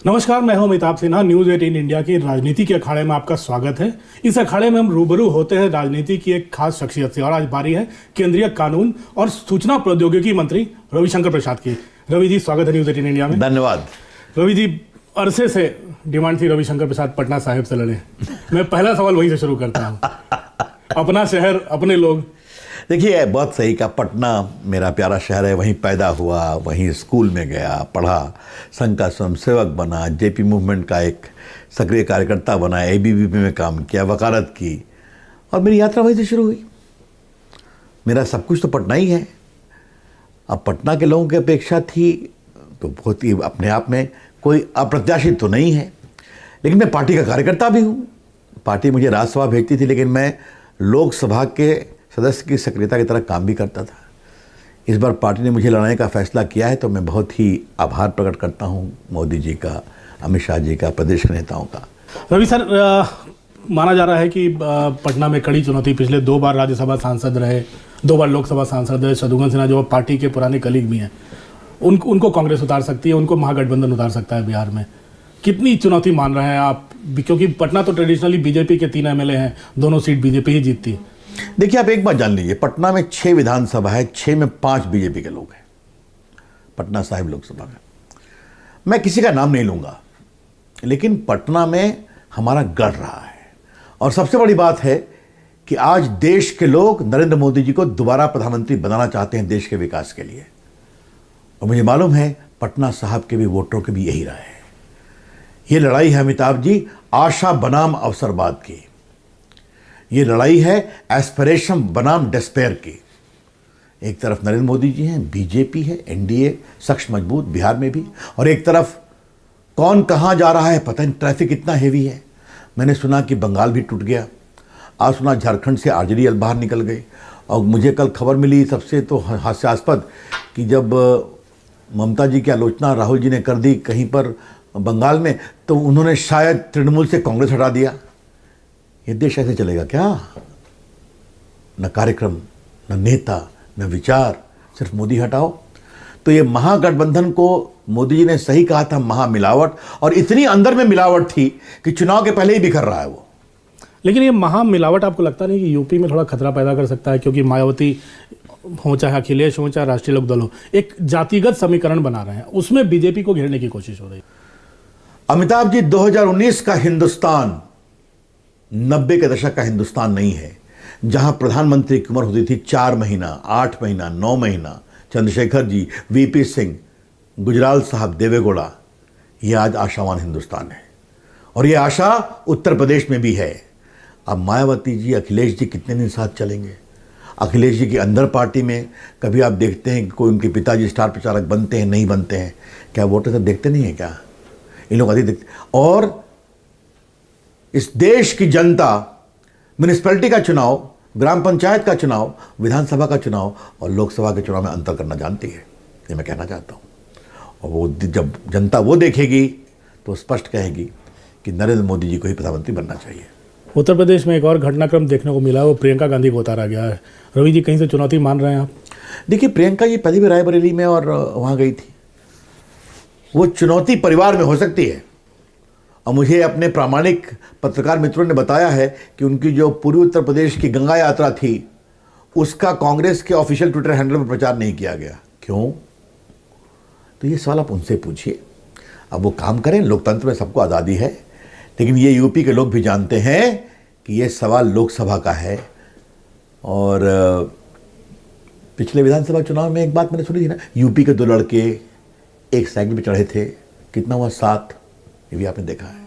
नमस्कार, मैं हूं अमिताभ सिन्हा। न्यूज़ 18 इंडिया की राजनीति के अखाड़े में आपका स्वागत है। इस अखाड़े में हम रूबरू होते हैं राजनीति की एक खास शख्सियत से, और आज बारी है केंद्रीय कानून और सूचना प्रौद्योगिकी मंत्री रविशंकर प्रसाद की। रवि जी, स्वागत है न्यूज़ 18 इंडिया में। धन्यवाद। रवि जी, अरसे से डिमांड थी रविशंकर प्रसाद पटना साहिब से लड़े। मैं पहला सवाल वहीं से शुरू करता हूँ। अपना शहर, अपने लोग। देखिए, बहुत सही कहा। पटना मेरा प्यारा शहर है, वहीं पैदा हुआ, वहीं स्कूल में गया, पढ़ा, संघ का स्वयंसेवक बना, जेपी मूवमेंट का एक सक्रिय कार्यकर्ता बना, एबीवीपी में काम किया, वकालत की, और मेरी यात्रा वहीं से शुरू हुई। मेरा सब कुछ तो पटना ही है। अब पटना के लोगों की अपेक्षा थी तो बहुत ही अपने आप में कोई अप्रत्याशित तो नहीं है, लेकिन मैं पार्टी का कार्यकर्ता भी हूँ। पार्टी मुझे राज्यसभा भेजती थी, लेकिन मैं लोकसभा के सदस्य की सक्रियता की तरह काम भी करता था। इस बार पार्टी ने मुझे लड़ाने का फैसला किया है, तो मैं बहुत ही आभार प्रकट करता हूं मोदी जी का, अमित शाह जी का, प्रदेश के नेताओं का। रवि सर, माना जा रहा है कि पटना में कड़ी चुनौती, पिछले 2 बार राज्यसभा सांसद रहे, 2 बार लोकसभा सांसद रहे शत्रुघ्न सिन्हा, जो पार्टी के पुराने कलीग भी हैं, उनको कांग्रेस उतार सकती है, उनको महागठबंधन उतार सकता है बिहार में। कितनी चुनौती मान रहे हैं आप? क्योंकि पटना तो ट्रेडिशनली बीजेपी के 3 एमएलए हैं, दोनों सीट बीजेपी ही जीतती है। देखिए, आप एक बात जान लीजिए, पटना में 6 विधानसभा है, 6 में 5 बीजेपी के लोग हैं। पटना साहिब लोकसभा में मैं किसी का नाम नहीं लूंगा, लेकिन पटना में हमारा गढ़ रहा है। और सबसे बड़ी बात है कि आज देश के लोग नरेंद्र मोदी जी को दोबारा प्रधानमंत्री बनाना चाहते हैं देश के विकास के लिए। और मुझे मालूम है पटना साहब के भी वोटरों के भी यही राय है। ये लड़ाई है अमिताभ जी, आशा बनाम अवसरवाद की। ये लड़ाई है एस्पिरेशन बनाम डिस्पेयर की। एक तरफ नरेंद्र मोदी जी हैं, बीजेपी है, एनडीए सख्त मजबूत बिहार में भी, और एक तरफ कौन कहां जा रहा है पता नहीं, ट्रैफिक इतना हेवी है। मैंने सुना कि बंगाल भी टूट गया, आज सुना झारखंड से आरजेडी बाहर निकल गए। और मुझे कल खबर मिली सबसे तो हास्यास्पद कि जब ममता जी की आलोचना राहुल जी ने कर दी कहीं पर बंगाल में, तो उन्होंने शायद तृणमूल से कांग्रेस हटा दिया। ये देश ऐसे चलेगा क्या? न कार्यक्रम, न नेता, न विचार, सिर्फ मोदी हटाओ। तो ये महागठबंधन को मोदी जी ने सही कहा था, महामिलावट, और इतनी अंदर में मिलावट थी कि चुनाव के पहले ही बिखर रहा है वो। लेकिन ये महामिलावट आपको लगता नहीं कि यूपी में थोड़ा खतरा पैदा कर सकता है? क्योंकि मायावती हो, चाहे अखिलेश हो, चाहे राष्ट्रीय लोकदल हो, एक जातिगत समीकरण बना रहे हैं, उसमें बीजेपी को घेरने की कोशिश हो रही है। अमिताभ जी, 2019 का हिंदुस्तान 90 के दशक का हिंदुस्तान नहीं है, जहां प्रधानमंत्री की उम्र होती थी 4 महीना, 8 महीना, 9 महीना। चंद्रशेखर जी, वीपी सिंह, गुजराल साहब, देवेगौड़ा। यह आज आशावान हिंदुस्तान है, और यह आशा उत्तर प्रदेश में भी है। अब मायावती जी, अखिलेश जी कितने दिन साथ चलेंगे? अखिलेश जी की अंदर पार्टी में कभी आप देखते हैं कि कोई उनके पिताजी स्टार प्रचारक बनते हैं, नहीं बनते हैं? क्या वोटर सब देखते नहीं है क्या? इन लोग अधिक देखते। और इस देश की जनता म्यूनिसिपैलिटी का चुनाव, ग्राम पंचायत का चुनाव, विधानसभा का चुनाव और लोकसभा के चुनाव में अंतर करना जानती है, ये मैं कहना चाहता हूँ। और वो जब जनता वो देखेगी तो स्पष्ट कहेगी कि नरेंद्र मोदी जी को ही प्रधानमंत्री बनना चाहिए। उत्तर प्रदेश में एक और घटनाक्रम देखने को मिला, वो प्रियंका गांधी को उतारा गया है। रवि जी, कहीं से चुनौती मान रहे हैं आप? देखिए, प्रियंका जी पहले भी रायबरेली में और वहाँ गई थी। वो चुनौती परिवार में हो सकती है, और मुझे अपने प्रामाणिक पत्रकार मित्रों ने बताया है कि उनकी जो पूर्वी उत्तर प्रदेश की गंगा यात्रा थी, उसका कांग्रेस के ऑफिशियल ट्विटर हैंडल पर प्रचार नहीं किया गया। क्यों? तो ये सवाल आप उनसे पूछिए। अब वो काम करें, लोकतंत्र में सबको आज़ादी है, लेकिन ये यूपी के लोग भी जानते हैं कि ये सवाल लोकसभा का है। और पिछले विधानसभा चुनाव में एक बात मैंने सुनी थी ना, यूपी के 2 लड़के एक साइकिल पर चढ़े थे, कितना हुआ 7, ये भी आपने देखा है।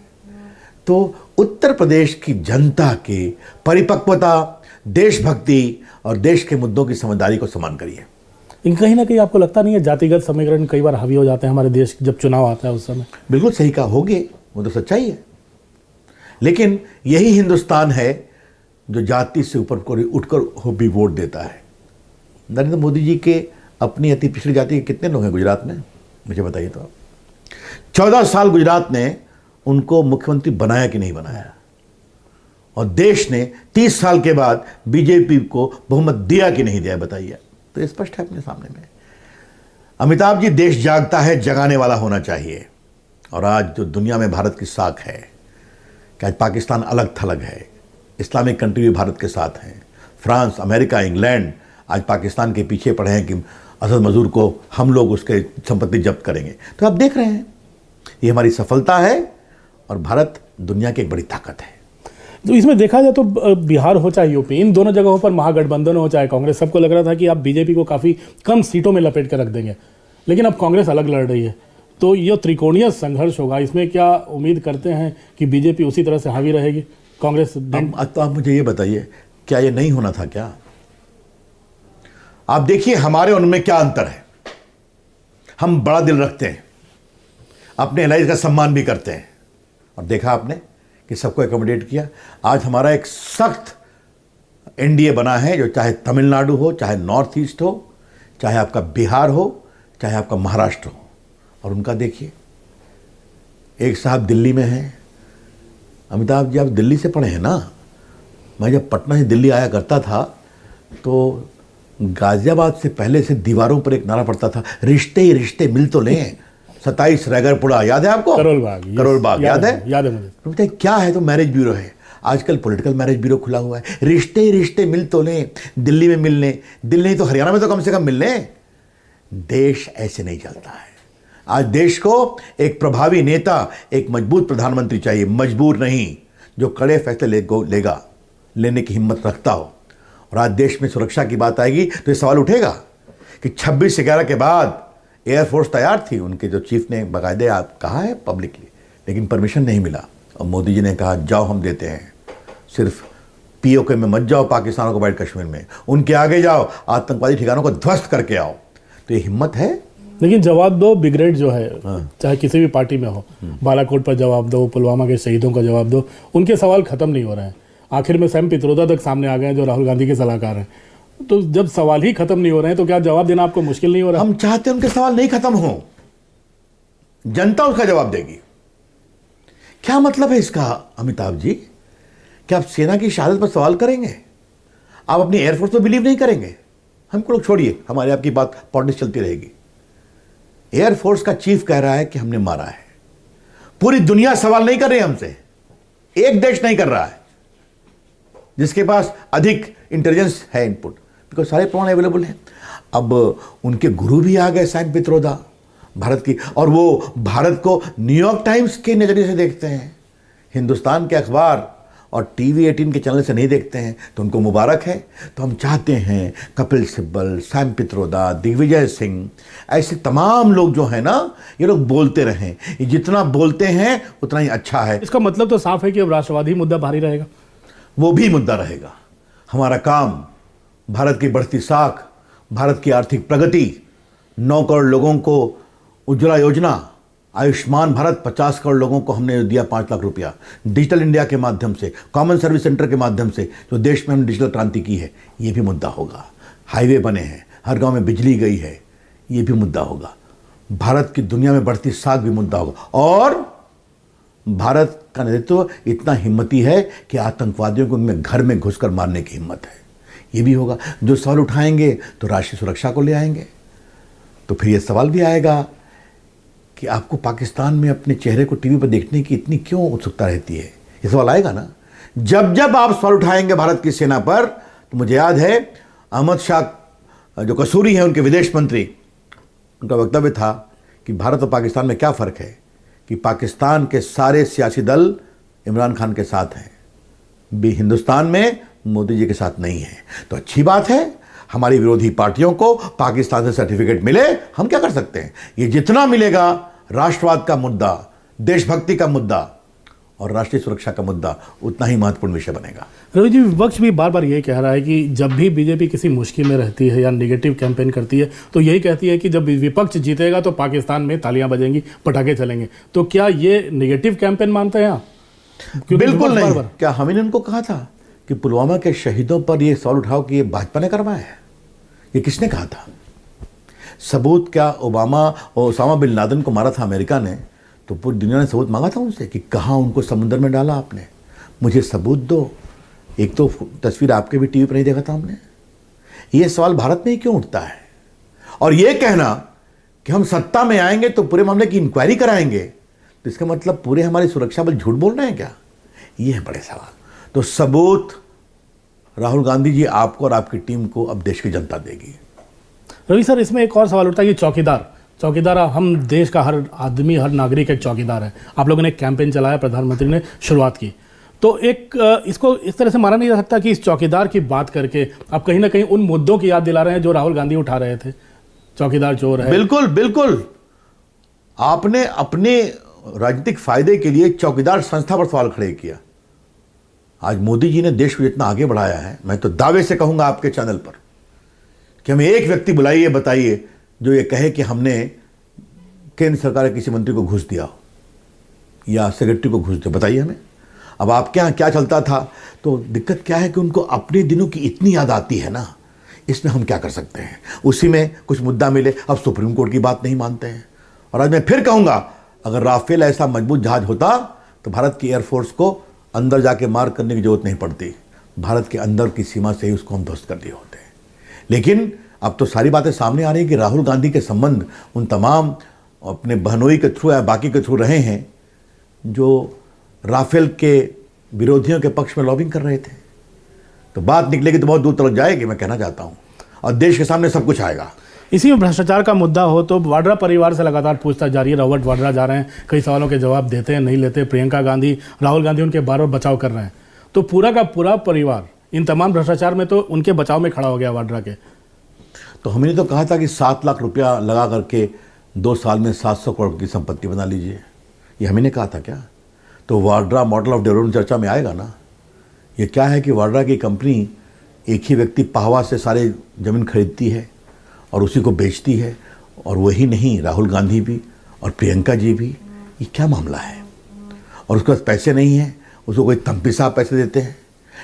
तो उत्तर प्रदेश की जनता की परिपक्वता, देशभक्ति और देश के मुद्दों की समझदारी को सम्मान करिए। कहीं ना कहीं आपको लगता नहीं है जातिगत समीकरण कई बार हावी हो जाते हैं हमारे देश जब चुनाव आता है उस समय? बिल्कुल सही कहा, होंगे, वो तो सच्चाई है। लेकिन यही हिंदुस्तान है जो जाति से ऊपर को उठकर भी वोट देता है। नरेंद्र मोदी जी के अपनी अति पिछड़ी जाति के कितने लोग हैं गुजरात में, मुझे बताइए तो आप। 14 साल गुजरात ने उनको मुख्यमंत्री बनाया कि नहीं बनाया, और देश ने 30 साल के बाद बीजेपी को बहुमत दिया कि नहीं दिया, बताइए। तो ये स्पष्ट है अपने सामने में। अमिताभ जी, देश जागता है, जगाने वाला होना चाहिए। और आज जो दुनिया में भारत की साख है कि आज पाकिस्तान अलग थलग है, इस्लामिक कंट्री भी भारत के साथ हैं, फ्रांस, अमेरिका, इंग्लैंड आज पाकिस्तान के पीछे पड़े हैं कि असद मजूर को हम लोग उसके संपत्ति जब्त करेंगे। तो आप देख रहे हैं ये हमारी सफलता है और भारत दुनिया की एक बड़ी ताकत है। तो इसमें देखा जाए तो बिहार हो चाहे यूपी, इन दोनों जगहों पर महागठबंधन हो चाहे कांग्रेस, सबको लग रहा था कि आप बीजेपी को काफ़ी कम सीटों में लपेट कर रख देंगे, लेकिन अब कांग्रेस अलग लड़ रही है। तो ये त्रिकोणीय संघर्ष होगा, इसमें क्या उम्मीद करते हैं कि बीजेपी उसी तरह से हावी रहेगी कांग्रेस? तो आप मुझे ये बताइए, क्या ये नहीं होना था क्या? आप देखिए हमारे उनमें क्या अंतर है। हम बड़ा दिल रखते हैं, अपने एलाइज का सम्मान भी करते हैं, और देखा आपने कि सबको एकोमोडेट किया। आज हमारा एक सख्त एनडीए बना है, जो चाहे तमिलनाडु हो, चाहे नॉर्थ ईस्ट हो, चाहे आपका बिहार हो, चाहे आपका महाराष्ट्र हो। और उनका देखिए, एक साहब दिल्ली में हैं। अमिताभ जी, आप दिल्ली से पढ़े हैं ना? मैं जब पटना से दिल्ली आया करता था तो गाजियाबाद से पहले से दीवारों पर एक नारा पड़ता था, रिश्ते ही रिश्ते मिल तो लें। 27 रैगरपुरा, याद है आपको? करोल बाग याद है? याद है मुझे। क्या है? तो मैरिज ब्यूरो है। आजकल पॉलिटिकल मैरिज ब्यूरो खुला हुआ है। रिश्ते ही रिश्ते मिल तो लें, दिल्ली में मिल लें, दिल्ली नहीं तो हरियाणा में तो कम से कम मिल लें। देश ऐसे नहीं चलता है। आज देश को एक प्रभावी नेता, एक मजबूत प्रधानमंत्री चाहिए, मजबूर नहीं, जो कड़े फैसले लेने की हिम्मत रखता हो। और आज देश में सुरक्षा की बात आएगी तो ये सवाल उठेगा कि 26/11 के बाद एयरफोर्स तैयार थी, उनके जो चीफ ने बाकायदे आप कहा है पब्लिकली, लेकिन परमिशन नहीं मिला। और मोदी जी ने कहा जाओ हम देते हैं, सिर्फ पीओके में मत जाओ, पाकिस्तान को वाइट कश्मीर में, उनके आगे जाओ, आतंकवादी ठिकानों को ध्वस्त करके आओ। तो ये हिम्मत है। लेकिन जवाब दो ब्रिगेड जो है, चाहे किसी भी पार्टी में हो, बालाकोट पर जवाब दो, पुलवामा के शहीदों का जवाब दो, उनके सवाल खत्म नहीं हो रहे हैं। आखिर में सैम पित्रोदा तक सामने आ गए हैं जो राहुल गांधी के सलाहकार हैं। तो जब सवाल ही खत्म नहीं हो रहे हैं तो क्या जवाब देना आपको मुश्किल नहीं हो रहा? हम चाहते हैं उनके सवाल नहीं खत्म हो, जनता उसका जवाब देगी। क्या मतलब है इसका अमिताभ जी? क्या आप सेना की शहादत पर सवाल करेंगे? आप अपनी एयरफोर्स पर बिलीव नहीं करेंगे? हमको लोग छोड़िए, हमारी आपकी बात पॉलिटिक्स चलती रहेगी। एयरफोर्स का चीफ कह रहा है कि हमने मारा है। पूरी दुनिया सवाल नहीं कर रही हमसे, एक देश नहीं कर रहा है जिसके पास अधिक इंटेलिजेंस है, इनपुट, बिकॉज सारे प्रमाण अवेलेबल हैं। अब उनके गुरु भी आ गए, सैम पित्रोदा, भारत की, और वो भारत को न्यूयॉर्क टाइम्स के नज़रिए से देखते हैं, हिंदुस्तान के अखबार और टीवी 18 के चैनल से नहीं देखते हैं। तो उनको मुबारक है। तो हम चाहते हैं कपिल सिब्बल, सैम पित्रोदा, दिग्विजय सिंह, ऐसे तमाम लोग जो हैं ना, ये लोग बोलते रहें। ये जितना बोलते हैं उतना ही अच्छा है। इसका मतलब तो साफ है कि अब राष्ट्रवादी मुद्दा भारी रहेगा। वो भी मुद्दा रहेगा। हमारा काम भारत की बढ़ती साख, भारत की आर्थिक प्रगति, 9 करोड़ लोगों को उज्ज्वला योजना, आयुष्मान भारत, 50 करोड़ लोगों को हमने दिया 5 लाख रुपया, डिजिटल इंडिया के माध्यम से, कॉमन सर्विस सेंटर के माध्यम से जो देश में हमने डिजिटल क्रांति की है, ये भी मुद्दा होगा। हाईवे बने हैं, हर गांव में बिजली गई है, ये भी मुद्दा होगा। भारत की दुनिया में बढ़ती साख भी मुद्दा होगा। और भारत का नेतृत्व इतना हिम्मती है कि आतंकवादियों को उनमें घर में घुसकर मारने की हिम्मत है, ये भी होगा। जो सवाल उठाएंगे तो राष्ट्रीय सुरक्षा को ले आएंगे। तो फिर ये सवाल भी आएगा कि आपको पाकिस्तान में अपने चेहरे को टीवी पर देखने की इतनी क्यों उत्सुकता रहती है? ये सवाल आएगा ना। जब जब आप सवाल उठाएंगे भारत की सेना पर, तो मुझे याद है अहमद शाह जो कसूरी हैं, उनके विदेश मंत्री, उनका वक्तव्य था कि भारत और पाकिस्तान में क्या फ़र्क है, कि पाकिस्तान के सारे सियासी दल इमरान खान के साथ हैं, भी हिंदुस्तान में मोदी जी के साथ नहीं है। तो अच्छी बात है, हमारी विरोधी पार्टियों को पाकिस्तान से सर्टिफिकेट मिले, हम क्या कर सकते हैं? ये जितना मिलेगा, राष्ट्रवाद का मुद्दा, देशभक्ति का मुद्दा और राष्ट्रीय सुरक्षा का मुद्दा उतना ही महत्वपूर्ण विषय बनेगा। रवि जी, विपक्ष भी बार बार यही कह रहा है कि जब भी बीजेपी किसी मुश्किल में रहती है या नेगेटिव कैंपेन करती है तो यही कहती है कि जब विपक्ष जीतेगा तो पाकिस्तान में तालियां बजेंगी, पटाखे चलेंगे। तो क्या ये नेगेटिव कैंपेन मानते हैं आप? बिल्कुल नहीं। क्या हमने उनको कहा था कि पुलवामा के शहीदों पर यह सवाल उठाओ कि ये भाजपा ने करवाया है? ये किसने कहा था? सबूत क्या? ओसामा बिन लादेन को मारा था अमेरिका ने, तो पूरी दुनिया ने सबूत मांगा था उनसे कि कहाँ उनको समुद्र में डाला आपने, मुझे सबूत दो। एक तो तस्वीर आपके भी टीवी पर नहीं देखा था हमने। ये सवाल भारत में ही क्यों उठता है? और ये कहना कि हम सत्ता में आएंगे तो पूरे मामले की इंक्वायरी कराएंगे, तो इसका मतलब पूरे हमारे सुरक्षा बल झूठ बोल रहे हैं क्या? ये है बड़े सवाल। तो सबूत राहुल गांधी जी आपको और आपकी टीम को अब देश की जनता देगी। रवि सर, इसमें एक और सवाल उठता है कि चौकीदार हम देश का हर आदमी, हर नागरिक एक चौकीदार है। आप लोगों ने एक कैंपेन चलाया, प्रधानमंत्री ने शुरुआत की, तो एक इसको इस तरह से माना नहीं जा सकता कि इस चौकीदार की बात करके आप कहीं ना कहीं उन मुद्दों की याद दिला रहे हैं जो राहुल गांधी उठा रहे थे? चौकीदार चोर है। बिल्कुल बिल्कुल। आपने अपने राजनीतिक फायदे के लिए चौकीदार संस्था पर सवाल खड़े किया। आज मोदी जी ने देश को जितना आगे बढ़ाया है, मैं तो दावे से कहूंगा आपके चैनल पर कि हमें एक व्यक्ति बुलाइए, बताइए जो ये कहे कि हमने केंद्र सरकार के किसी मंत्री को घूस दिया हो या सेक्रेटरी को घूस दिया, बताइए हमें। अब आपके यहाँ क्या चलता था? तो दिक्कत क्या है कि उनको अपने दिनों की इतनी याद आती है ना, इसमें हम क्या कर सकते हैं। उसी में कुछ मुद्दा मिले, अब सुप्रीम कोर्ट की बात नहीं मानते हैं। और आज मैं फिर कहूंगा, अगर राफेल ऐसा मजबूत जहाज होता तो भारत की एयरफोर्स को अंदर जाके मार करने की जरूरत नहीं पड़ती, भारत के अंदर की सीमा से ही उसको हम ध्वस्त कर दिए होते हैं। लेकिन अब तो सारी बातें सामने आ रही हैं कि राहुल गांधी के संबंध उन तमाम अपने बहनोई के थ्रू या बाकी के थ्रू रहे हैं जो राफेल के विरोधियों के पक्ष में लॉबिंग कर रहे थे। तो बात निकलेगी तो बहुत दूर तक जाएगी, मैं कहना चाहता हूं, और देश के सामने सब कुछ आएगा। इसी में भ्रष्टाचार का मुद्दा हो तो वाड्रा परिवार से लगातार पूछताछ जारी है। रॉबर्ट वाड्रा जा रहे हैं, कई सवालों के जवाब देते हैं, नहीं लेते। प्रियंका गांधी, राहुल गांधी उनके बार बार बचाव कर रहे हैं। तो पूरा का पूरा परिवार इन तमाम भ्रष्टाचार में तो उनके बचाव में खड़ा हो गया वाड्रा के। तो हमने तो कहा था कि 7 लाख रुपया लगा करके 2 साल में 700 करोड़ की संपत्ति बना लीजिए, ये हमने कहा था क्या? तो वाड्रा मॉडल ऑफ डेवलपमेंट चर्चा में आएगा ना। ये क्या है कि वाड्रा की कंपनी एक ही व्यक्ति पाहवा से सारे ज़मीन खरीदती है और उसी को बेचती है, और वही नहीं, राहुल गांधी भी और प्रियंका जी भी। ये क्या मामला है? और उसके पास पैसे नहीं है, उसको कोई तंपी साहब पैसे देते हैं।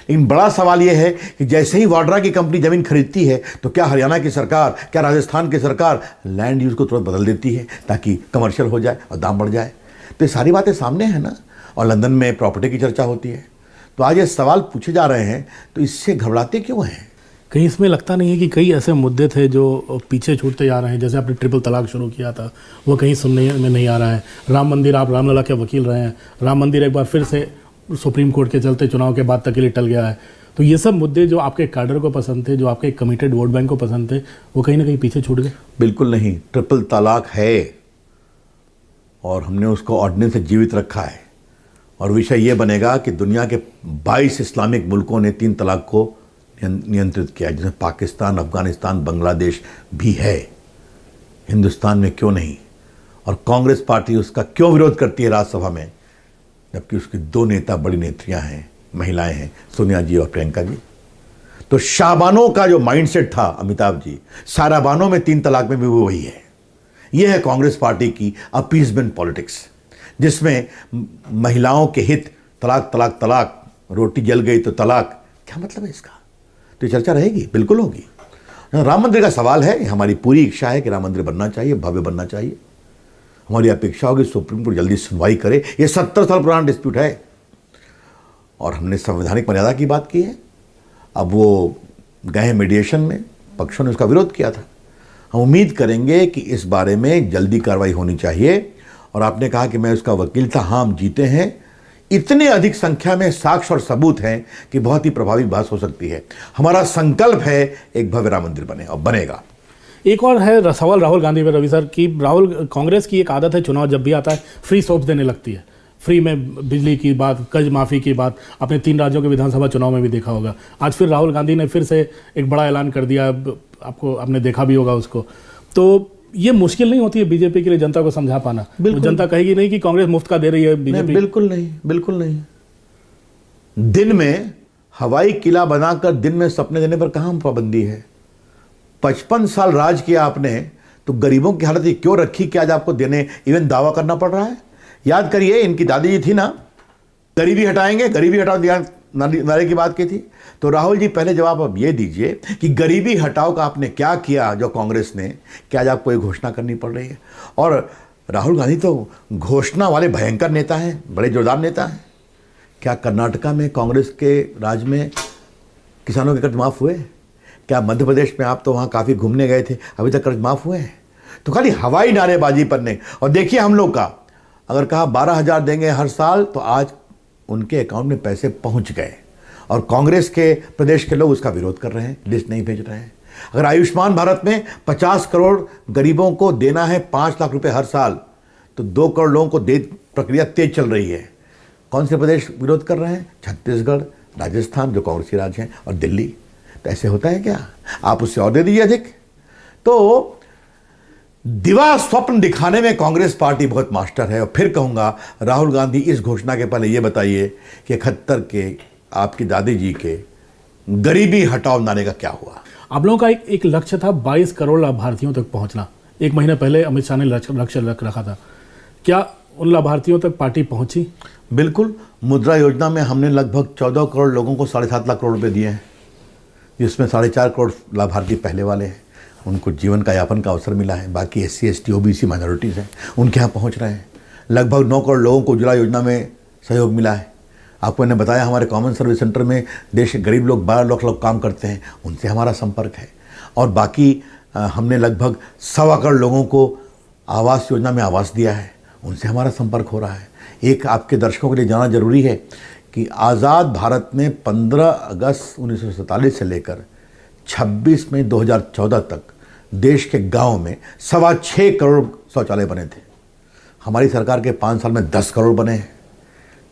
लेकिन बड़ा सवाल यह है कि जैसे ही वाड्रा की कंपनी ज़मीन खरीदती है तो क्या हरियाणा की सरकार, क्या राजस्थान की सरकार लैंड यूज़ को तुरंत बदल देती है ताकि कमर्शियल हो जाए और दाम बढ़ जाए? तो ये सारी बातें सामने हैं ना। और लंदन में प्रॉपर्टी की चर्चा होती है। तो आज ये सवाल पूछे जा रहे हैं, तो इससे घबराते क्यों हैं? कहीं इसमें लगता नहीं है कि कई ऐसे मुद्दे थे जो पीछे छूटते जा रहे हैं? जैसे आपने ट्रिपल तलाक शुरू किया था, वो कहीं सुनने में नहीं आ रहा है। राम मंदिर, आप रामलला के वकील रहे हैं, राम मंदिर एक बार फिर से सुप्रीम कोर्ट के चलते चुनाव के बाद तक के लिए टल गया है। तो ये सब मुद्दे जो आपके कैडर को पसंद थे, जो आपके कमिटेड वोट बैंक को पसंद थे, वो कहीं ना कहीं पीछे छूट गए। बिल्कुल नहीं, ट्रिपल तलाक है और हमने उसको ऑर्डिनेंस से जीवित रखा है। और विषय ये बनेगा कि दुनिया के 22 इस्लामिक मुल्कों ने 3 तलाक को नियंत्रित किया, जिसमें पाकिस्तान, अफगानिस्तान, बांग्लादेश भी है। हिंदुस्तान में क्यों नहीं? और कांग्रेस पार्टी उसका क्यों विरोध करती है राज्यसभा में, जबकि उसकी 2 नेता बड़ी नेत्रियां हैं, महिलाएं हैं, सोनिया जी और प्रियंका जी। तो शाहबानों का जो माइंडसेट था अमिताभ जी, साराबानों में 3 तलाक में भी वो वही है। यह है कांग्रेस पार्टी की अपीसमेंट पॉलिटिक्स, जिसमें महिलाओं के हित, तलाक तलाक तलाक, रोटी जल गई तो तलाक, क्या मतलब है इसका? तो ये चर्चा रहेगी, बिल्कुल होगी। राम मंदिर का सवाल है, हमारी पूरी इच्छा है कि राम मंदिर बनना चाहिए, भव्य बनना चाहिए। हमारी अपेक्षा होगी सुप्रीम कोर्ट जल्दी सुनवाई करे। ये 70 साल पुराना डिस्प्यूट है और हमने संवैधानिक मर्यादा की बात की है। अब वो गए मीडिएशन में, पक्षों ने उसका विरोध किया था। हम उम्मीद करेंगे कि इस बारे में जल्दी कार्रवाई होनी चाहिए। और आपने कहा कि मैं उसका वकील था, हाँ हम जीते हैं। इतने अधिक संख्या में साक्ष्य और सबूत हैं कि बहुत ही प्रभावी बहस हो सकती है। हमारा संकल्प है एक भव्य राम मंदिर बने और बनेगा। एक और है सवाल राहुल गांधी पर, रवि सर, कि राहुल, कांग्रेस की एक आदत है, चुनाव जब भी आता है फ्री सोप्स देने लगती है। फ्री में बिजली की बात, कर्ज माफ़ी की बात आपने 3 राज्यों के विधानसभा चुनाव में भी देखा होगा। आज फिर राहुल गांधी ने फिर से एक बड़ा ऐलान कर दिया, आपने देखा भी होगा उसको। तो ये मुश्किल नहीं होती है बीजेपी के लिए जनता को समझा पाना? जनता कहेगी नहीं कि कांग्रेस मुफ्त का दे रही है बीजेपी? बिल्कुल नहीं, बिल्कुल नहीं। दिन में हवाई किला बनाकर दिन में सपने देने पर कहां पाबंदी है? 55 साल राज किया आपने, तो गरीबों की हालत क्यों रखी कि आज आपको देने इवन दावा करना पड़ रहा है? याद करिए, इनकी दादी जी थी ना, गरीबी हटाएंगे, गरीबी हटाओ दिया नारे की बात की थी। तो राहुल जी पहले जवाब अब ये दीजिए कि गरीबी हटाओ का आपने क्या किया जो कांग्रेस ने, क्या आज आपको ये घोषणा करनी पड़ रही है? और राहुल गांधी तो घोषणा वाले भयंकर नेता हैं, बड़े जोरदार नेता हैं। क्या कर्नाटका में कांग्रेस के राज में किसानों के कर्ज माफ़ हुए? क्या मध्य प्रदेश में, आप तो वहाँ काफ़ी घूमने गए थे, अभी तक कर्ज माफ़ हुए हैं? तो खाली हवाई नारेबाजी पर नहीं। और देखिए हम लोग का अगर कहा 12,000 देंगे हर साल, तो आज उनके अकाउंट में पैसे पहुंच गए और कांग्रेस के प्रदेश के लोग उसका विरोध कर रहे हैं, लिस्ट नहीं भेज रहे हैं। अगर आयुष्मान भारत में 50 करोड़ गरीबों को देना है 5 लाख रुपए हर साल, तो 2 करोड़ लोगों को दे प्रक्रिया तेज चल रही है। कौन से प्रदेश विरोध कर रहे हैं? छत्तीसगढ़, राजस्थान जो कांग्रेसी राज्य हैं, और दिल्ली। तो ऐसे होता है क्या? आप उससे और दे दीजिए अधिक। तो दिवा स्वप्न दिखाने में कांग्रेस पार्टी बहुत मास्टर है। और फिर कहूंगा, राहुल गांधी, इस घोषणा के पहले यह बताइए कि 71 के आपकी दादी जी के गरीबी हटाओ नारे का क्या हुआ? आप लोगों का एक लक्ष्य था 22 करोड़ लाभार्थियों तक पहुंचना। एक महीने पहले अमित शाह ने लक्ष्य रखा था। क्या उन लाभार्थियों तक पार्टी पहुंची? बिल्कुल। मुद्रा योजना में हमने लगभग 14 करोड़ लोगों को 7.5 लाख करोड़ रुपए दिए हैं, जिसमें 4.5 करोड़ लाभार्थी पहले वाले हैं, उनको जीवन का यापन का अवसर मिला है। बाकी SC ST OBC माइनॉरिटीज़ हैं, उनके यहाँ पहुँच रहे हैं। लगभग 9 करोड़ लोगों को उज्ज्वला योजना में सहयोग मिला है। आपको मैंने बताया, हमारे कॉमन सर्विस सेंटर में देश के गरीब लोग 12 लाख लोग काम करते हैं, उनसे हमारा संपर्क है। और बाकी हमने लगभग 1.25 करोड़ लोगों को आवास योजना में आवास दिया है, उनसे हमारा संपर्क हो रहा है। एक आपके दर्शकों के लिए जानना जरूरी है कि आज़ाद भारत में 15 अगस्त 1947 से लेकर 26 मई 2014 तक देश के गाँव में 6.25 करोड़ शौचालय बने थे। हमारी सरकार के 5 साल में 10 करोड़ बने हैं।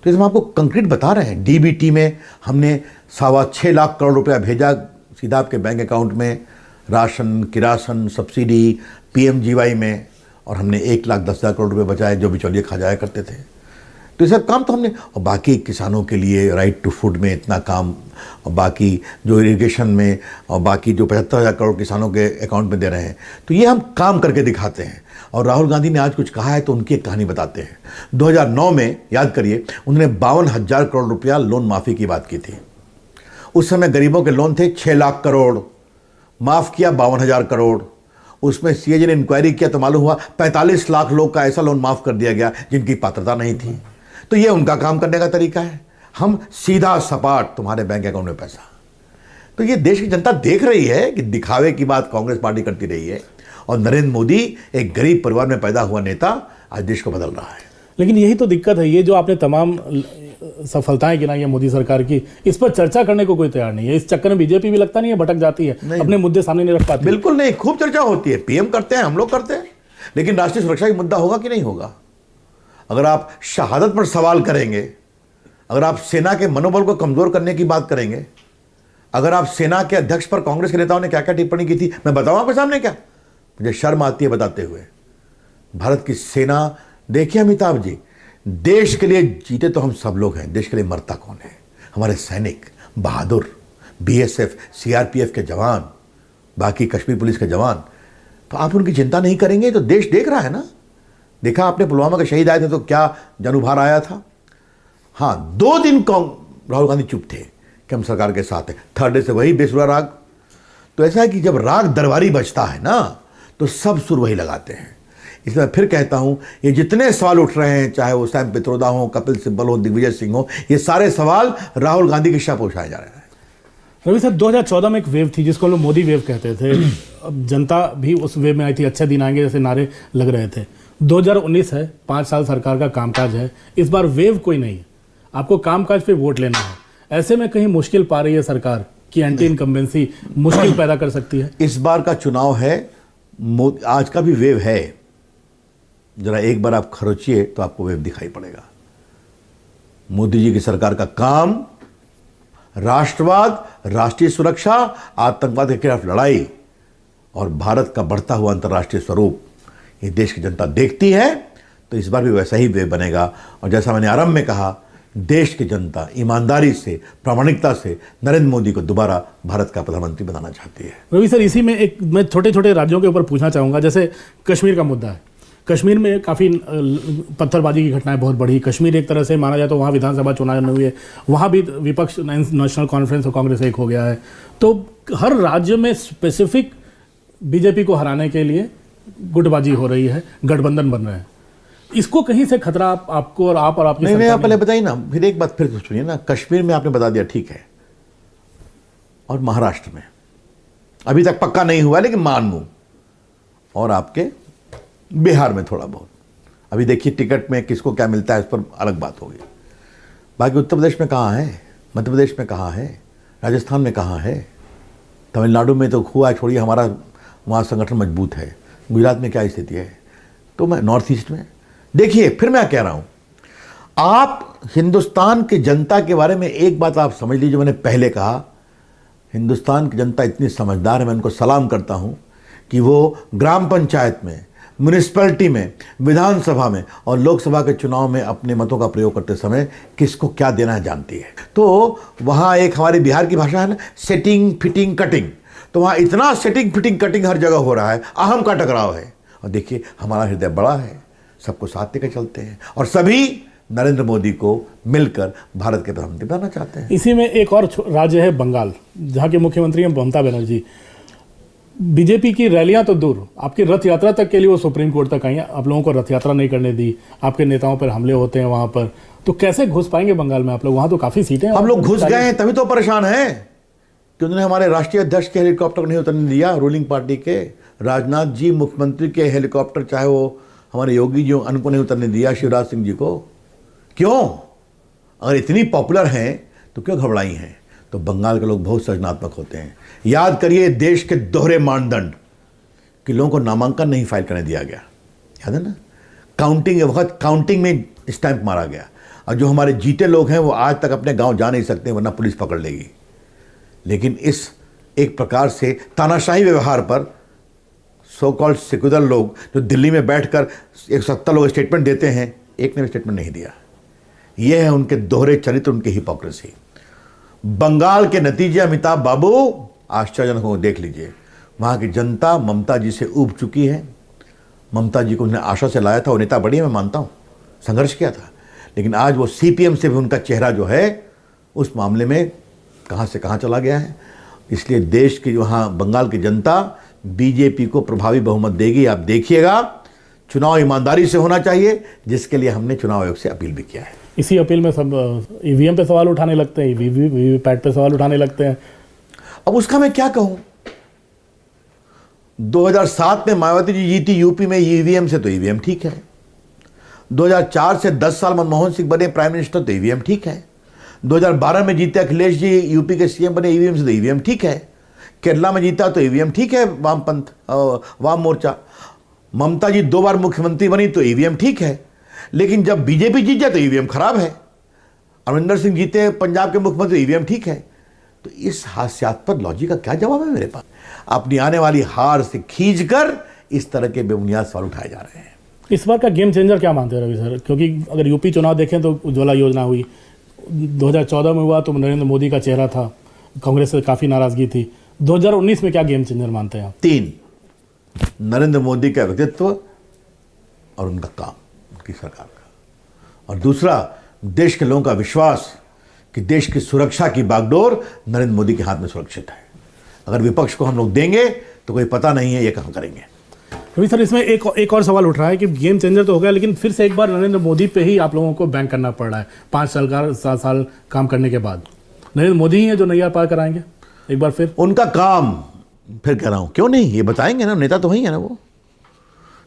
तो इसमें आपको कंक्रीट बता रहे हैं। DBT में हमने 6.25 लाख करोड़ रुपया भेजा सीधा आपके बैंक अकाउंट में, राशन, किरासन, सब्सिडी, PMGY में, और हमने 1,10,000 करोड़ रुपए बचाए जो बिचौलिए खा जाया करते थे। तो ये सब काम तो हमने, और बाकी किसानों के लिए राइट टू फूड में इतना काम, और बाकी जो इरिगेशन में, और बाकी जो 75,000 करोड़ किसानों के अकाउंट में दे रहे हैं, तो ये हम काम करके दिखाते हैं। और राहुल गांधी ने आज कुछ कहा है तो उनकी एक कहानी बताते हैं। 2009 में, याद करिए, उन्होंने 52,000 करोड़ रुपया लोन माफ़ी की बात की थी। उस समय गरीबों के लोन थे 6 लाख करोड़, माफ़ किया 52,000 करोड़। उसमें CAG ने इंक्वायरी किया तो मालूम हुआ 45 लाख लोग का ऐसा लोन माफ़ कर दिया गया जिनकी पात्रता नहीं थी। तो ये उनका काम करने का तरीका है। हम सीधा सपाट तुम्हारे बैंक अकाउंट में पैसा। तो ये देश की जनता देख रही है कि दिखावे की बात कांग्रेस पार्टी करती रही है, और नरेंद्र मोदी एक गरीब परिवार में पैदा हुआ नेता आज देश को बदल रहा है। लेकिन यही तो दिक्कत है, ये जो आपने तमाम सफलताएं गिनाई है मोदी सरकार की, इस पर चर्चा करने को कोई तैयार नहीं है। इस चक्कर में बीजेपी भी लगता नहीं है भटक जाती है, अपने मुद्दे सामने नहीं रख पाती। बिल्कुल नहीं, खूब चर्चा होती है, PM करते हैं, हम लोग करते हैं, लेकिन राष्ट्रीय सुरक्षा का मुद्दा होगा कि नहीं होगा? अगर आप शहादत पर सवाल करेंगे, अगर आप सेना के मनोबल को कमजोर करने की बात करेंगे, अगर आप सेना के अध्यक्ष पर कांग्रेस के नेताओं ने क्या क्या टिप्पणी की थी, मैं बताऊं आपके सामने क्या? मुझे शर्म आती है बताते हुए। भारत की सेना, देखिए अमिताभ जी, देश के लिए जीते तो हम सब लोग हैं, देश के लिए मरता कौन है? हमारे सैनिक बहादुर, BSF CRPF के जवान, बाकी कश्मीर पुलिस के जवान। तो आप उनकी चिंता नहीं करेंगे तो देश देख रहा है ना। देखा आपने, पुलवामा के शहीद आए थे तो क्या जन-उभार आया था। हाँ, 2 दिन राहुल गांधी चुप थे कि हम सरकार के साथ हैं। 3rd डे से वही बेसुरा राग। तो ऐसा है कि जब राग दरबारी बजता है ना, तो सब सुर वही लगाते हैं। इसलिए मैं फिर कहता हूं, ये जितने सवाल उठ रहे हैं, चाहे वो सैम पित्रोदा हो, कपिल सिब्बल हो, दिग्विजय सिंह हो, ये सारे सवाल राहुल गांधी की शाप उठाए जा रहे हैं। रवि साहब, 2014 में एक वेव थी जिसको लोग मोदी वेव कहते थे। अब जनता भी उस वेव में आई थी, अच्छे दिन आएंगे जैसे नारे लग रहे थे। 2019 है, 5 साल सरकार का कामकाज है, इस बार वेव कोई नहीं है, आपको कामकाज पे वोट लेना है। ऐसे में कहीं मुश्किल पा रही है सरकार कि एंटी इनकम्बेंसी मुश्किल पैदा कर सकती है? इस बार का चुनाव है, आज का भी वेव है। जरा एक बार आप खरोचिए तो आपको वेव दिखाई पड़ेगा। मोदी जी की सरकार का काम राष्ट्रवाद, राष्ट्रीय सुरक्षा, आतंकवाद के खिलाफ लड़ाई और भारत का बढ़ता हुआ अंतर्राष्ट्रीय स्वरूप, ये देश की जनता देखती है। तो इस बार भी वैसा ही वेव बनेगा। और जैसा मैंने आरंभ में कहा, देश की जनता ईमानदारी से, प्रामाणिकता से नरेंद्र मोदी को दोबारा भारत का प्रधानमंत्री बनाना चाहती है। रवि सर, इसी में एक मैं छोटे छोटे राज्यों के ऊपर पूछना चाहूँगा। जैसे कश्मीर का मुद्दा है, कश्मीर में काफ़ी पत्थरबाजी की घटनाएं बहुत बढ़ी। कश्मीर एक तरह से माना जाए तो वहाँ विधानसभा चुनाव नहीं हुए, वहाँ भी विपक्ष नेशनल कॉन्फ्रेंस और कांग्रेस एक हो गया है। तो हर राज्य में स्पेसिफिक बीजेपी को हराने के लिए गुटबाजी हो रही है, गठबंधन बन रहे हैं। इसको कहीं से खतरा आपको और आपकी नहीं, आप पहले बताइए ना, फिर एक बात फिर सुनिए ना। कश्मीर में आपने बता दिया, ठीक है, और महाराष्ट्र में अभी तक पक्का नहीं हुआ लेकिन मान लूं, और आपके बिहार में थोड़ा बहुत। अभी देखिए टिकट में किसको क्या मिलता है, इस पर अलग बात होगी। बाकी उत्तर प्रदेश में कहाँ है, मध्य प्रदेश में कहाँ है, राजस्थान में कहाँ है, तमिलनाडु में तो हुआ है, छोड़िए, हमारा वहाँ संगठन मजबूत है। गुजरात में क्या स्थिति है, तो मैं नॉर्थ ईस्ट में देखिए। फिर मैं कह रहा हूँ, आप हिंदुस्तान की जनता के बारे में एक बात आप समझ लीजिए, मैंने पहले कहा, हिंदुस्तान की जनता इतनी समझदार है, मैं उनको सलाम करता हूँ कि वो ग्राम पंचायत में, म्यूनिसिपैलिटी में, विधानसभा में और लोकसभा के चुनाव में अपने मतों का प्रयोग करते समय किसको क्या देना है जानती है। तो वहाँ एक हमारी बिहार की भाषा है ना, सेटिंग फिटिंग कटिंग, तो वहाँ इतना सेटिंग फिटिंग कटिंग हर जगह हो रहा है, अहम का टकराव है। और देखिए हमारा हृदय बड़ा है, सबको साथ लेकर चलते हैं और सभी नरेंद्र मोदी को मिलकर भारत के प्रधानमंत्री बनाना चाहते हैं। इसी में एक और राज्य है बंगाल, जहाँ के मुख्यमंत्री हैं ममता बनर्जी। बीजेपी की रैलियां तो दूर, आपकी रथ यात्रा तक के लिए वो सुप्रीम कोर्ट तक आई हैं, आप लोगों को रथ यात्रा नहीं करने दी, आपके नेताओं पर हमले होते हैं वहां पर, तो कैसे घुस पाएंगे बंगाल में आप लोग? वहां तो काफी सीटें हैं। हम लोग घुस गए हैं तभी तो परेशान हैं कि उन्होंने हमारे राष्ट्रीय अध्यक्ष के हेलीकॉप्टर को नहीं उतरने दिया, रूलिंग पार्टी के राजनाथ जी, मुख्यमंत्री के हेलीकॉप्टर, चाहे वो हमारे योगी जी, उनको नहीं उतरने दिया, शिवराज सिंह जी को। क्यों? अगर इतनी पॉपुलर हैं तो क्यों घबराई हैं? तो बंगाल के लोग बहुत सृजनात्मक होते हैं। याद करिए देश के दोहरे मानदंड कि लोगों को नामांकन नहीं फाइल करने दिया गया, याद है ना, काउंटिंग के वक्त काउंटिंग में स्टैंप मारा गया, और जो हमारे जीते लोग हैं वो आज तक अपने गांव जा नहीं सकते वरना पुलिस पकड़ लेगी। लेकिन इस एक प्रकार से तानाशाही व्यवहार पर सो कॉल्ड सेक्युलर लोग जो दिल्ली में बैठकर 170 लोग स्टेटमेंट देते हैं, एक ने भी स्टेटमेंट नहीं दिया। यह है उनके दोहरे चरित्र, उनकी हिपोक्रेसी। बंगाल के नतीजे अमिताभ बाबू आश्चर्यजनक हो, देख लीजिए। वहां की जनता ममता जी से ऊब चुकी है। ममता जी को उन्हें आशा से लाया था, वो नेता बढ़िया, मैं मानता हूं, संघर्ष किया था, लेकिन आज वो सीपीएम से भी उनका चेहरा जो है उस मामले में कहां से कहां चला गया है। इसलिए देश की वहां बंगाल की जनता बीजेपी को प्रभावी बहुमत देगी, आप देखिएगा। चुनाव ईमानदारी से होना चाहिए, जिसके लिए हमने चुनाव आयोग से अपील भी किया है। इसी अपील में सब ईवीएम पे सवाल उठाने लगते हैं, वीवीपैट पे सवाल उठाने लगते हैं। अब उसका मैं क्या कहूं? 2007 में मायावती जी जीती यूपी में ईवीएम से, तो ईवीएम ठीक है। 2004 से 10 साल मनमोहन सिंह बने प्राइम मिनिस्टर, तो ईवीएम ठीक है। 2012 में जीते अखिलेश जी यूपी के सीएम बने ईवीएम से, तो ईवीएम ठीक है। केरला में जीता तो ईवीएम ठीक है, वामपंथ वाम मोर्चा। ममता जी 2 बार मुख्यमंत्री बनी तो ईवीएम ठीक है, लेकिन जब बीजेपी जीत जाए तो ईवीएम खराब है। अमरिंदर सिंह जीते पंजाब के मुख्यमंत्री, ईवीएम ठीक है। तो इस हास्यास्पद लॉजिक का क्या जवाब है मेरे पास? अपनी आने वाली हार से खींचकर इस तरह के बेबुनियाद सवाल उठाए जा रहे हैं। इस बार का गेम चेंजर क्या मानते हैं रवि सर? क्योंकि अगर यूपी चुनाव देखें तो उज्ज्वला योजना हुई, 2014 में हुआ तो नरेंद्र मोदी का चेहरा था, कांग्रेस से काफ़ी नाराजगी थी। 2019 में क्या गेम चेंजर मानते हैं आप? 3, नरेंद्र मोदी का व्यक्तित्व और उनका काम, उनकी सरकार का, और दूसरा देश के लोगों का विश्वास कि देश की सुरक्षा की बागडोर नरेंद्र मोदी के हाथ में सुरक्षित है। अगर विपक्ष को हम लोग देंगे तो कोई पता नहीं है ये कहां करेंगे। रवि सर, इसमें एक और सवाल उठ रहा है कि गेम चेंजर तो हो गया, लेकिन फिर से एक बार नरेंद्र मोदी पे ही आप लोगों को बैंक करना पड़ रहा है। 7 साल काम करने के बाद नरेंद्र मोदी ही है जो नैया पार कराएंगे एक बार फिर। उनका काम, फिर कह रहा हूं, क्यों नहीं, ये बताएंगे ना, नेता तो वही है ना वो।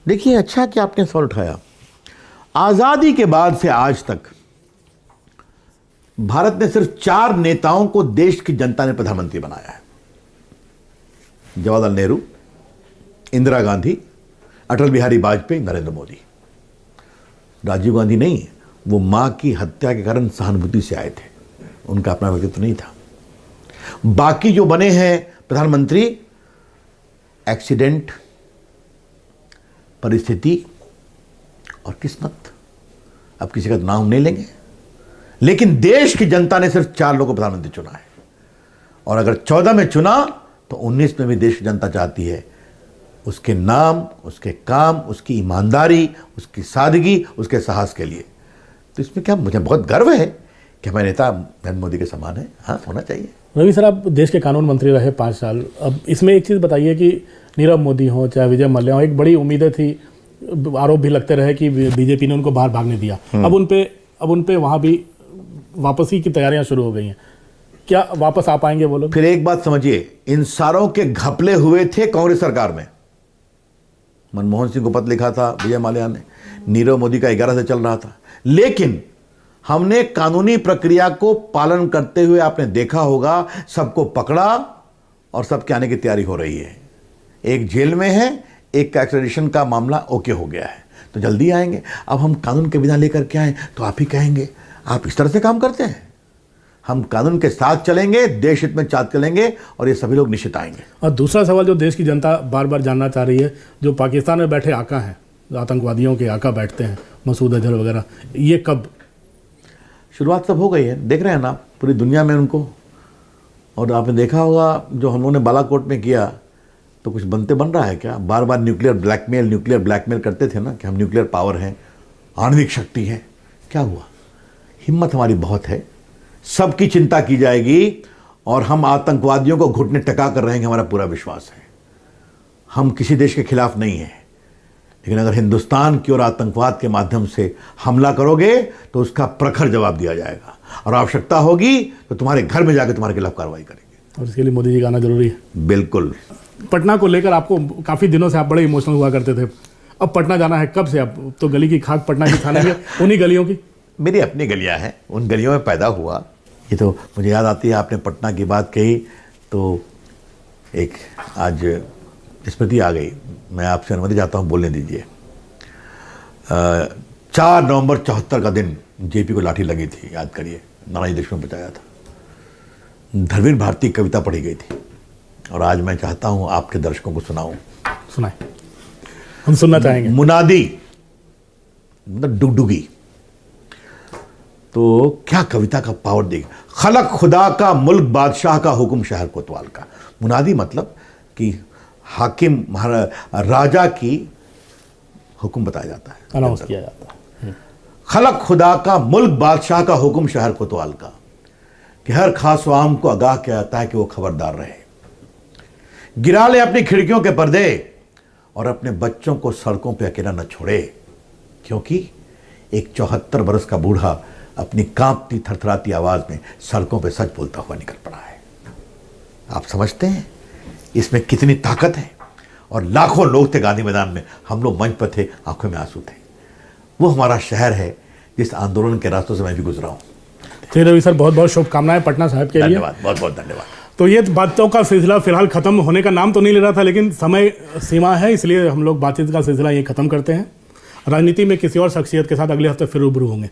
देखिए, अच्छा कि आपने सवाल उठाया। आजादी के बाद से आज तक भारत ने सिर्फ 4 नेताओं को देश की जनता ने प्रधानमंत्री बनाया है। जवाहरलाल नेहरू, इंदिरा गांधी, अटल बिहारी वाजपेयी, नरेंद्र मोदी। राजीव गांधी नहीं, वो मां की हत्या के कारण सहानुभूति से आए थे, उनका अपना व्यक्तित्व नहीं था। बाकी जो बने हैं प्रधानमंत्री, एक्सीडेंट, परिस्थिति और किस्मत। अब किसी का नाम नहीं लेंगे, लेकिन देश की जनता ने सिर्फ 4 लोगों को प्रधानमंत्री चुना है। और अगर 14 में चुना तो 19 में भी देश की जनता चाहती है उसके नाम, उसके काम, उसकी ईमानदारी, उसकी सादगी, उसके साहस के लिए। तो इसमें क्या, मुझे बहुत गर्व है कि हमारे नेता नरेंद्र मोदी के समान है। हाँ, होना चाहिए। रवि सर, आप देश के कानून मंत्री रहे 5 साल। अब इसमें एक चीज़ बताइए कि नीरव मोदी हो चाहे विजय मल्ल्या हो, एक बड़ी उम्मीदें थी, आरोप भी लगते रहे कि बीजेपी ने उनको बाहर भागने दिया। अब उन पे वहाँ भी वापसी की तैयारियां शुरू हो गई हैं। क्या वापस आ पाएंगे वो लोग? फिर एक बात समझिए, इन सारों के घपले हुए थे कांग्रेस सरकार में। मनमोहन सिंह को पत्र लिखा था विजय माल्या ने, नीरव मोदी का 11 से चल रहा था। लेकिन हमने कानूनी प्रक्रिया को पालन करते हुए, आपने देखा होगा, सबको पकड़ा और सबके आने की तैयारी हो रही है। एक जेल में है, एक का एक्स्ट्रेडिशन का मामला ओके हो गया है, तो जल्दी आएंगे। अब हम कानून के बिना लेकर के आए तो आप ही कहेंगे आप इस तरह से काम करते हैं। हम कानून के साथ चलेंगे, देश हित में साथ चलेंगे और ये सभी लोग निश्चित आएंगे। और दूसरा सवाल जो देश की जनता बार बार जानना चाह रही है, जो पाकिस्तान में बैठे आका हैं, आतंकवादियों के आका बैठते हैं, मसूद अजहर वगैरह, ये कब? शुरुआत सब हो गई है, देख रहे हैं ना पूरी दुनिया में उनको। और आपने देखा होगा जो हम लोगों ने बालाकोट में किया, तो कुछ बनते बन रहा है क्या? बार बार न्यूक्लियर ब्लैकमेल करते थे ना कि हम न्यूक्लियर पावर हैं, आणविक शक्ति है। क्या हुआ? हिम्मत हमारी बहुत है, सबकी चिंता की जाएगी और हम आतंकवादियों को घुटने टका कर रहेंगे, हमारा पूरा विश्वास है। हम किसी देश के खिलाफ नहीं हैं, लेकिन अगर हिंदुस्तान की ओर आतंकवाद के माध्यम से हमला करोगे तो उसका प्रखर जवाब दिया जाएगा, और आवश्यकता होगी तो तुम्हारे घर में जाकर तुम्हारे खिलाफ कार्रवाई करेंगे। और इसके लिए मोदी जी का आना जरूरी है। बिल्कुल। पटना को लेकर आपको काफ़ी दिनों से आप बड़े इमोशनल हुआ करते थे, अब पटना जाना है, कब से? अब तो गली की खाक पटना की छानेंगे, उन्हीं गलियों की। मेरी अपनी गलियां हैं, उन गलियों में पैदा हुआ। ये तो मुझे याद आती है, आपने पटना की बात कही तो एक आज स्मृति आ गई। मैं आपसे अनुमति चाहता हूँ, बोलने दीजिए। 4 नवंबर 74 का दिन जेपी को लाठी लगी थी, याद करिए, नानाजी देशमुख बचाया था। धर्मवीर भारती कविता पढ़ी गई थी, और आज मैं चाहता हूँ आपके दर्शकों को सुनाऊं। सुनाए, हम सुनना चाहेंगे। मुनादी मतलब डुगडुगी, तो क्या कविता का पावर देख। खलक खुदा का मुल्क बादशाह का हुक्म शहर कोतवाल का। मुनादी मतलब कि हाकिम राजा की हुक्म बताया जाता है, अनाउंस किया जाता है। खलक खुदा का मुल्क बादशाह का हुक्म शहर कोतवाल का, कि हर खास आम को आगाह किया जाता है कि वो खबरदार रहे। गिरा ले अपनी खिड़कियों के पर्दे और अपने बच्चों को सड़कों पे अकेला न छोड़े, क्योंकि एक 74 बरस का बूढ़ा अपनी कांपती थरथराती आवाज में सड़कों पे सच बोलता हुआ निकल पड़ा है। आप समझते हैं इसमें कितनी ताकत है? और लाखों लोग थे गांधी मैदान में, हम लोग मंच पर थे, आंखों में आंसू थे। वो हमारा शहर है जिस आंदोलन के रास्तों से मैं भी गुजरा हूं। तो रवि सर, बहुत बहुत शुभकामनाएं पटना साहब के लिए। धन्यवाद, बहुत बहुत धन्यवाद। तो ये बातों का सिलसिला फिलहाल खत्म होने का नाम तो नहीं ले रहा था, लेकिन समय सीमा है, इसलिए हम लोग बातचीत का सिलसिला ये खत्म करते हैं। राजनीति में किसी और शख्सियत के साथ अगले हफ्ते फिर रूबरू होंगे।